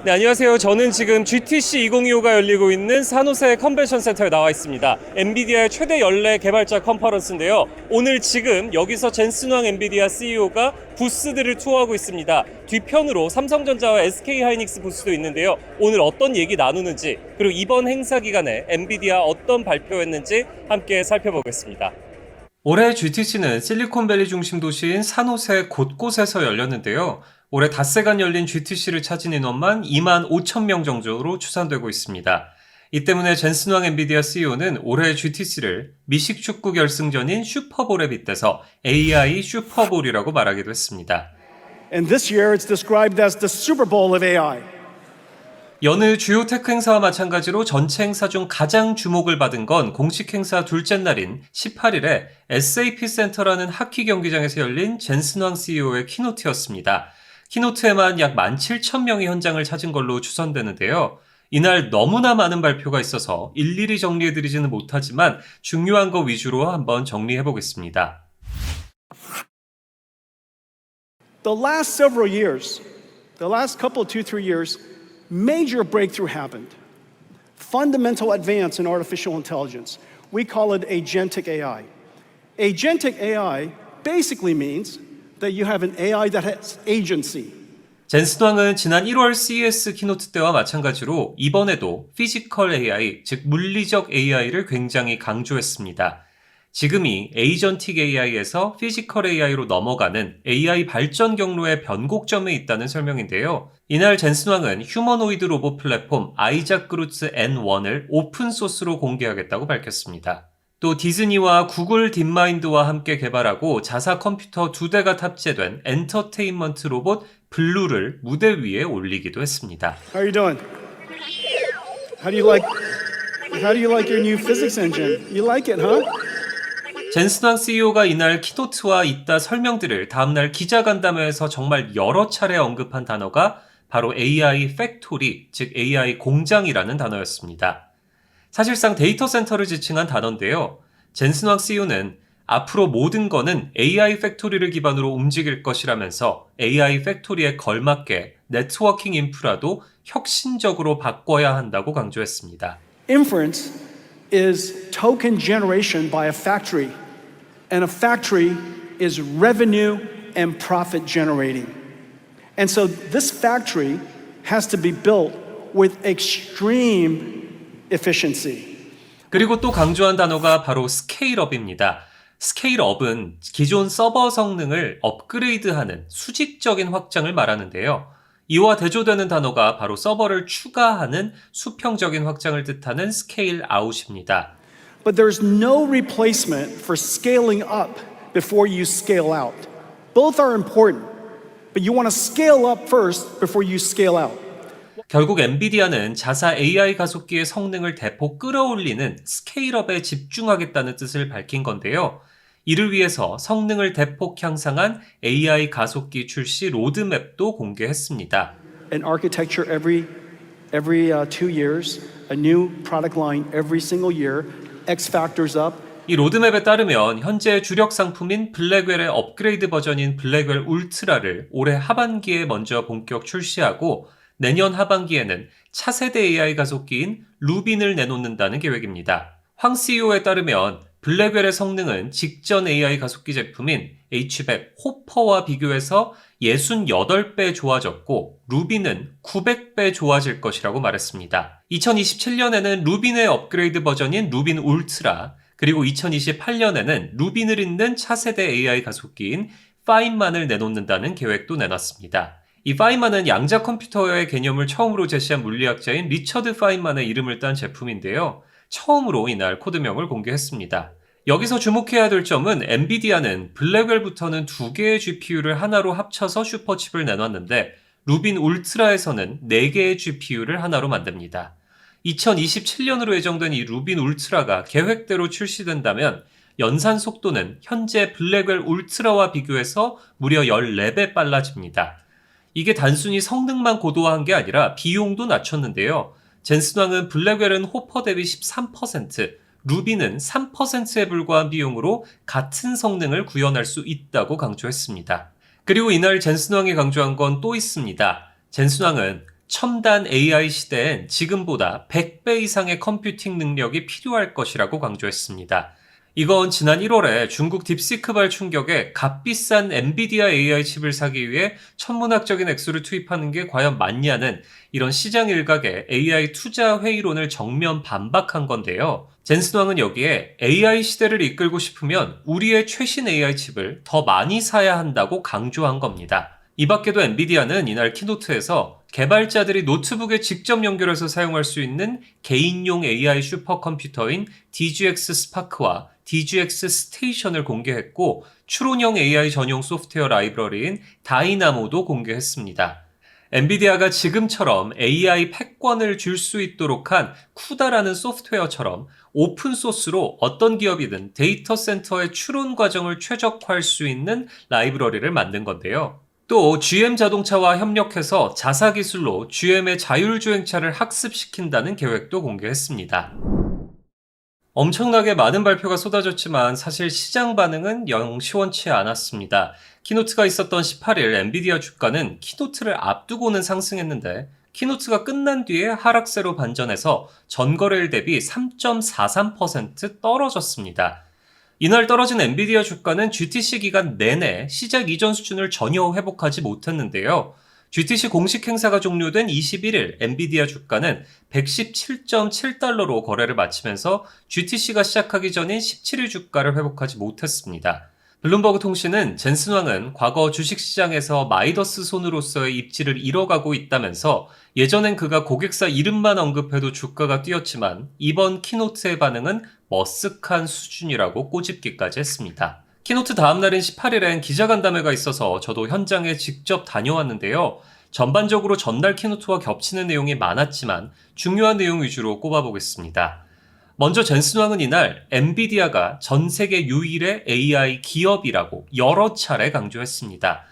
네, 안녕하세요. 저는 지금 GTC 2025가 열리고 있는 산호세 컨벤션 센터에 나와 있습니다. 엔비디아의 최대 연례 개발자 컨퍼런스인데요. 오늘 지금 여기서 젠슨 황 엔비디아 CEO가 부스들을 투어하고 있습니다. 뒤편으로 삼성전자와 SK하이닉스 부스도 있는데요. 오늘 어떤 얘기 나누는지, 그리고 이번 행사 기간에 엔비디아 어떤 발표했는지 함께 살펴보겠습니다. 올해 GTC는 실리콘밸리 중심 도시인 산호세 곳곳에서 열렸는데요. 올해 닷새간 열린 GTC를 찾은 인원만 2만 5천 명 정도로 추산되고 있습니다. 이 때문에 젠슨 황 엔비디아 CEO는 올해 GTC를 미식축구 결승전인 슈퍼볼에 빗대서 AI 슈퍼볼이라고 말하기도 했습니다. And this year it's described as the Super Bowl of AI. 여느 주요 테크 행사와 마찬가지로 전체 행사 중 가장 주목을 받은 건 공식 행사 둘째 날인 18일에 SAP 센터라는 하키 경기장에서 열린 젠슨 황 CEO의 키노트였습니다. 키노트에만 약 17,000명이 현장을 찾은 걸로 추산되는데요. 이날 너무나 많은 발표가 있어서 일일이 정리해드리지는 못하지만 중요한 거 위주로 한번 정리해보겠습니다. The last several years, the last couple, 2-3 years, major breakthrough happened. Fundamental advance in artificial intelligence. We call it agentic AI. Agentic AI basically means that you have an AI that has agency. 젠슨 황은 지난 1월 CES 키노트 때와 마찬가지로 이번에도 피지컬 AI, 즉 물리적 AI를 굉장히 강조했습니다. 지금이 에이전틱 AI에서 피지컬 AI로 넘어가는 AI 발전 경로의 변곡점에 있다는 설명인데요. 이날 젠슨 황은 휴머노이드 로봇 플랫폼 아이작 그루츠 N1을 오픈소스로 공개하겠다고 밝혔습니다. 또 디즈니와 구글 딥마인드와 함께 개발하고 자사 컴퓨터 2대가 탑재된 엔터테인먼트 로봇 블루를 무대 위에 올리기도 했습니다. How are you doing? How do you like your new physics engine? You like it, huh? 젠슨 황 CEO가 이날 키노트와 이따 설명들을 다음날 기자간담회에서 정말 여러 차례 언급한 단어가 바로 AI 팩토리, 즉 AI 공장이라는 단어였습니다. 사실상 데이터 센터를 지칭한 단어인데요. 젠슨 황 CEO는 앞으로 모든 거는 AI 팩토리를 기반으로 움직일 것이라면서 AI 팩토리에 걸맞게 네트워킹 인프라도 혁신적으로 바꿔야 한다고 강조했습니다. Inference is token generation by a factory, and a factory is revenue and profit generating. And so this factory has to be built with extreme efficiency. 그리고 또 강조한 단어가 바로 스케일업입니다. 스케일업은 기존 서버 성능을 업그레이드하는 수직적인 확장을 말하는데요. 이와 대조되는 단어가 바로 서버를 추가하는 수평적인 확장을 뜻하는 스케일 아웃입니다. But there's no replacement for scaling up before you scale out. Both are important, but you want to scale up first before you scale out. 결국 엔비디아는 자사 AI 가속기의 성능을 대폭 끌어올리는 스케일업에 집중하겠다는 뜻을 밝힌 건데요. 이를 위해서 성능을 대폭 향상한 AI 가속기 출시 로드맵도 공개했습니다. An architecture every 2 years, a new product line every single year, X factors up. 이 로드맵에 따르면 현재 주력 상품인 블랙웰의 업그레이드 버전인 블랙웰 울트라를 올해 하반기에 먼저 본격 출시하고 내년 하반기에는 차세대 AI 가속기인 루빈을 내놓는다는 계획입니다. 황 CEO에 따르면 블랙웰의 성능은 직전 AI 가속기 제품인 H100 호퍼와 비교해서 68배 좋아졌고 루빈은 900배 좋아질 것이라고 말했습니다. 2027년에는 루빈의 업그레이드 버전인 루빈 울트라, 그리고 2028년에는 루빈을 잇는 차세대 AI 가속기인 파인만을 내놓는다는 계획도 내놨습니다. 이 파인만은 양자 컴퓨터의 개념을 처음으로 제시한 물리학자인 리처드 파인만의 이름을 딴 제품인데요. 처음으로 이날 코드명을 공개했습니다. 여기서 주목해야 될 점은 엔비디아는 블랙웰부터는 2개의 GPU를 하나로 합쳐서 슈퍼칩을 내놨는데 루빈 울트라에서는 4개의 GPU를 하나로 만듭니다. 2027년으로 예정된 이 루빈 울트라가 계획대로 출시된다면 연산 속도는 현재 블랙웰 울트라와 비교해서 무려 14배 빨라집니다. 이게 단순히 성능만 고도화한 게 아니라 비용도 낮췄는데요. 젠슨 황은 블랙웰은 호퍼 대비 13%, 루빈은 3%에 불과한 비용으로 같은 성능을 구현할 수 있다고 강조했습니다. 그리고 이날 젠슨 황이 강조한 건 또 있습니다. 젠슨 황은 첨단 AI 시대엔 지금보다 100배 이상의 컴퓨팅 능력이 필요할 것이라고 강조했습니다. 이건 지난 1월에 중국 딥시크발 충격에 값비싼 엔비디아 AI 칩을 사기 위해 천문학적인 액수를 투입하는 게 과연 맞냐는 이런 시장 일각의 AI 투자 회의론을 정면 반박한 건데요. 젠슨 왕은 여기에 AI 시대를 이끌고 싶으면 우리의 최신 AI 칩을 더 많이 사야 한다고 강조한 겁니다. 이 밖에도 엔비디아는 이날 키노트에서 개발자들이 노트북에 직접 연결해서 사용할 수 있는 개인용 AI 슈퍼컴퓨터인 DGX 스파크와 DGX 스테이션을 공개했고 추론형 AI 전용 소프트웨어 라이브러리인 다이나모도 공개했습니다. 엔비디아가 지금처럼 AI 패권을 줄 수 있도록 한 쿠다라는 소프트웨어처럼 오픈소스로 어떤 기업이든 데이터 센터의 추론 과정을 최적화할 수 있는 라이브러리를 만든 건데요. 또 GM 자동차와 협력해서 자사 기술로 GM의 자율주행차를 학습시킨다는 계획도 공개했습니다. 엄청나게 많은 발표가 쏟아졌지만 사실 시장 반응은 영 시원치 않았습니다. 키노트가 있었던 18일 엔비디아 주가는 키노트를 앞두고는 상승했는데 키노트가 끝난 뒤에 하락세로 반전해서 전거래일 대비 3.43% 떨어졌습니다. 이날 떨어진 엔비디아 주가는 GTC 기간 내내 시작 이전 수준을 전혀 회복하지 못했는데요. GTC 공식 행사가 종료된 21일 엔비디아 주가는 117.7달러로 거래를 마치면서 GTC가 시작하기 전인 17일 주가를 회복하지 못했습니다. 블룸버그 통신은 젠슨 왕은 과거 주식시장에서 마이더스 손으로서의 입지를 잃어가고 있다면서 예전엔 그가 고객사 이름만 언급해도 주가가 뛰었지만 이번 키노트의 반응은 머쓱한 수준이라고 꼬집기까지 했습니다. 키노트 다음 날인 18일엔 기자간담회가 있어서 저도 현장에 직접 다녀왔는데요. 전반적으로 전날 키노트와 겹치는 내용이 많았지만 중요한 내용 위주로 꼽아보겠습니다. 먼저 젠슨 왕은 이날 엔비디아가 전 세계 유일의 AI 기업이라고 여러 차례 강조했습니다.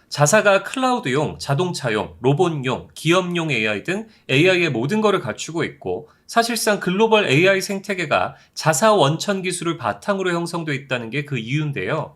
자사가 클라우드용, 자동차용, 로봇용, 기업용 AI 등 AI의 모든 것을 갖추고 있고 사실상 글로벌 AI 생태계가 자사 원천 기술을 바탕으로 형성되어 있다는 게 그 이유인데요.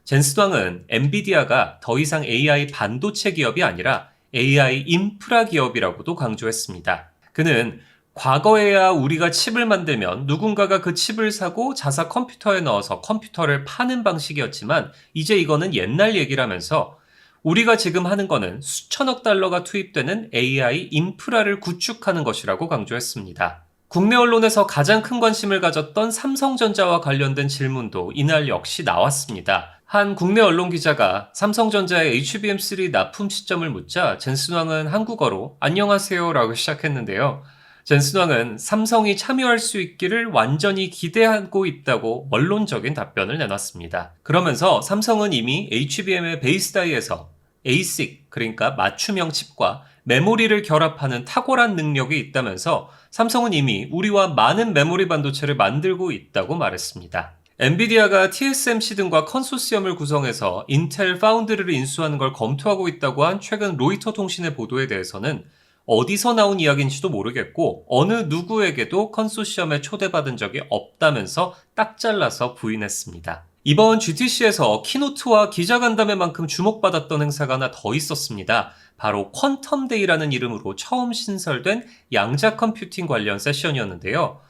젠슨 왕은 엔비디아가 더 이상 AI 반도체 기업이 아니라 AI 인프라 기업이라고도 강조했습니다. 그는 과거에야 우리가 칩을 만들면 누군가가 그 칩을 사고 자사 컴퓨터에 넣어서 컴퓨터를 파는 방식이었지만 이제 이거는 옛날 얘기라면서 우리가 지금 하는 거는 수천억 달러가 투입되는 AI 인프라를 구축하는 것이라고 강조했습니다. 국내 언론에서 가장 큰 관심을 가졌던 삼성전자와 관련된 질문도 이날 역시 나왔습니다. 한 국내 언론 기자가 삼성전자의 HBM3 납품 시점을 묻자 젠슨 왕은 한국어로 안녕하세요 라고 시작했는데요. 젠슨 왕은 삼성이 참여할 수 있기를 완전히 기대하고 있다고 원론적인 답변을 내놨습니다. 그러면서 삼성은 이미 HBM의 베이스 다이에서 ASIC, 그러니까 맞춤형 칩과 메모리를 결합하는 탁월한 능력이 있다면서 삼성은 이미 우리와 많은 메모리 반도체를 만들고 있다고 말했습니다. 엔비디아가 TSMC 등과 컨소시엄을 구성해서 인텔 파운드리를 인수하는 걸 검토하고 있다고 한 최근 로이터 통신의 보도에 대해서는 어디서 나온 이야기인지도 모르겠고 어느 누구에게도 컨소시엄에 초대받은 적이 없다면서 딱 잘라서 부인했습니다. 이번 GTC에서 키노트와 기자간담회만큼 주목받았던 행사가 하나 더 있었습니다. 바로 퀀텀데이라는 이름으로 처음 신설된 양자 컴퓨팅 관련 세션이었는데요.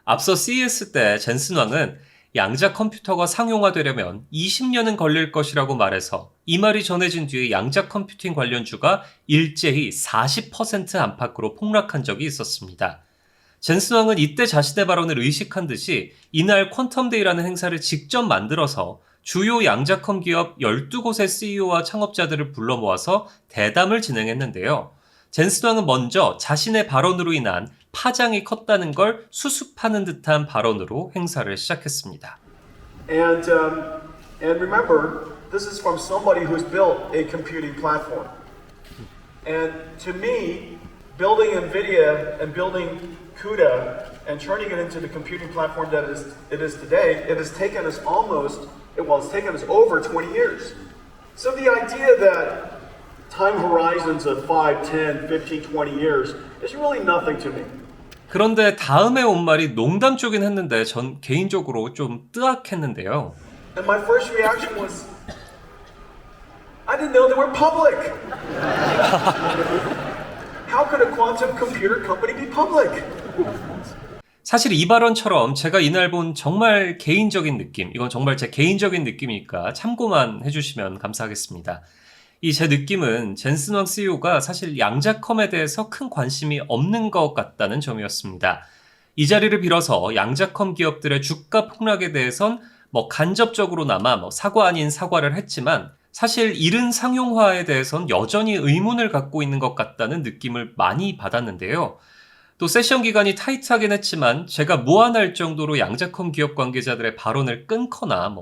앞서 CES 때 젠슨 왕은 양자 컴퓨터가 상용화되려면 20년은 걸릴 것이라고 말해서 이 말이 전해진 뒤에 양자 컴퓨팅 관련주가 일제히 40% 안팎으로 폭락한 적이 있었습니다. 젠슨 왕은 이때 자신의 발언을 의식한 듯이 이날 퀀텀데이라는 행사를 직접 만들어서 주요 양자컴 기업 12곳의 CEO와 창업자들을 불러 모아서 대담을 진행했는데요. 젠슨 왕은 먼저 자신의 발언으로 인한 파장이 컸다는 걸 수습하는 듯한 발언으로 행사를 시작했습니다. And remember, this is from somebody who's built a computing platform. And to me, building NVIDIA and building CUDA and turning it into the computing platform that it is today, it has taken us it's taken us over 20 years. So the idea that time horizons of 5, 10, 15, 20 years is really nothing to me. 그런데 다음에 온 말이 농담 쪽인 했는데 전 개인적으로 좀 뜨악했는데요. And my first reaction was, I didn't know they were public. how could a quantum computer company be public? 사실 이 발언처럼 제가 이날 본 정말 개인적인 느낌, 이건 정말 제 개인적인 느낌이니까 참고만 해주시면 감사하겠습니다. 이 제 느낌은 젠슨 왕 CEO가 사실 양자컴에 대해서 큰 관심이 없는 것 같다는 점이었습니다. 이 자리를 빌어서 양자컴 기업들의 주가 폭락에 대해선 간접적으로나마 사과 아닌 사과를 했지만 사실 이른 상용화에 대해선 여전히 의문을 갖고 있는 것 같다는 느낌을 많이 받았는데요. 또 세션 기간이 타이트하긴 했지만 제가 무안할 정도로 양자컴 기업 관계자들의 발언을 끊거나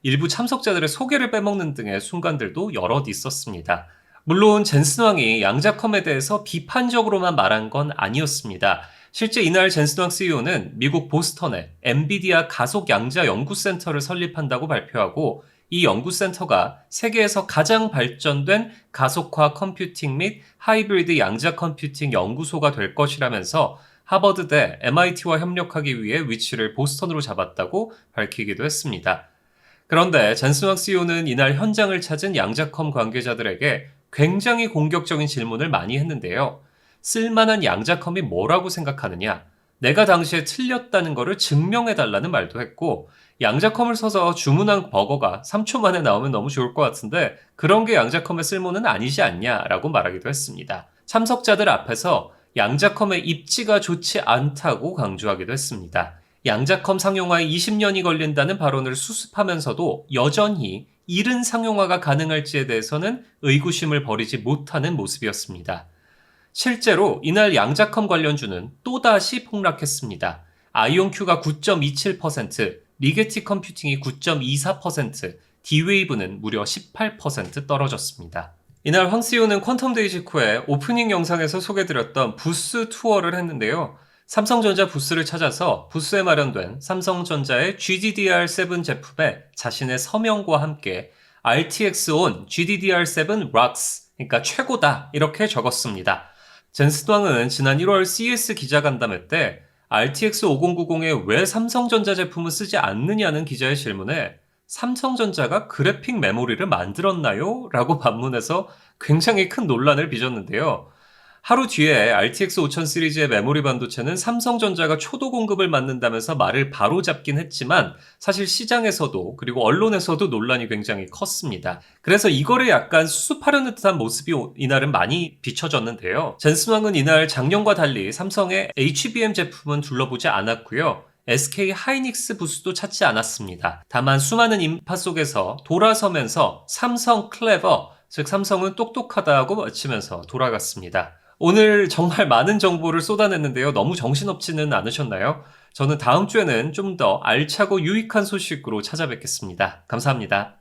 일부 참석자들의 소개를 빼먹는 등의 순간들도 여럿 있었습니다. 물론 젠슨 왕이 양자컴에 대해서 비판적으로만 말한 건 아니었습니다. 실제 이날 젠슨 왕 CEO는 미국 보스턴에 엔비디아 가속 양자 연구센터를 설립한다고 발표하고 이 연구센터가 세계에서 가장 발전된 가속화 컴퓨팅 및 하이브리드 양자 컴퓨팅 연구소가 될 것이라면서 하버드대 MIT와 협력하기 위해 위치를 보스턴으로 잡았다고 밝히기도 했습니다. 그런데 젠슨 왕 CEO는 이날 현장을 찾은 양자컴 관계자들에게 굉장히 공격적인 질문을 많이 했는데요. 쓸만한 양자컴이 뭐라고 생각하느냐? 내가 당시에 틀렸다는 것을 증명해달라는 말도 했고 양자컴을 써서 주문한 버거가 3초 만에 나오면 너무 좋을 것 같은데 그런 게 양자컴의 쓸모는 아니지 않냐라고 말하기도 했습니다. 참석자들 앞에서 양자컴의 입지가 좋지 않다고 강조하기도 했습니다. 양자컴 상용화에 20년이 걸린다는 발언을 수습하면서도 여전히 이른 상용화가 가능할지에 대해서는 의구심을 버리지 못하는 모습이었습니다. 실제로 이날 양자컴 관련주는 또다시 폭락했습니다. 아이온큐가 9.27%, 리게티 컴퓨팅이 9.24%, D-Wave는 무려 18% 떨어졌습니다. 이날 황 CEO는 퀀텀데이 직후에 오프닝 영상에서 소개드렸던 부스 투어를 했는데요. 삼성전자 부스를 찾아서 부스에 마련된 삼성전자의 GDDR7 제품에 자신의 서명과 함께 RTX on GDDR7 rocks, 그러니까 최고다 이렇게 적었습니다. 젠슨 왕은 지난 1월 CES 기자간담회 때 RTX 5090에 왜 삼성전자 제품을 쓰지 않느냐는 기자의 질문에 삼성전자가 그래픽 메모리를 만들었나요? 라고 반문해서 굉장히 큰 논란을 빚었는데요. 하루 뒤에 RTX 5000 시리즈의 메모리 반도체는 삼성전자가 초도 공급을 맡는다면서 말을 바로 잡긴 했지만 사실 시장에서도 그리고 언론에서도 논란이 굉장히 컸습니다. 그래서 이거를 약간 수습하려는 듯한 모습이 이날은 많이 비춰졌는데요. 젠슨 왕은 이날 작년과 달리 삼성의 HBM 제품은 둘러보지 않았고요. SK 하이닉스 부스도 찾지 않았습니다. 다만 수많은 인파 속에서 돌아서면서 삼성 클레버, 즉 삼성은 똑똑하다고 외치면서 돌아갔습니다. 오늘 정말 많은 정보를 쏟아냈는데요. 너무 정신없지는 않으셨나요? 저는 다음 주에는 좀 더 알차고 유익한 소식으로 찾아뵙겠습니다. 감사합니다.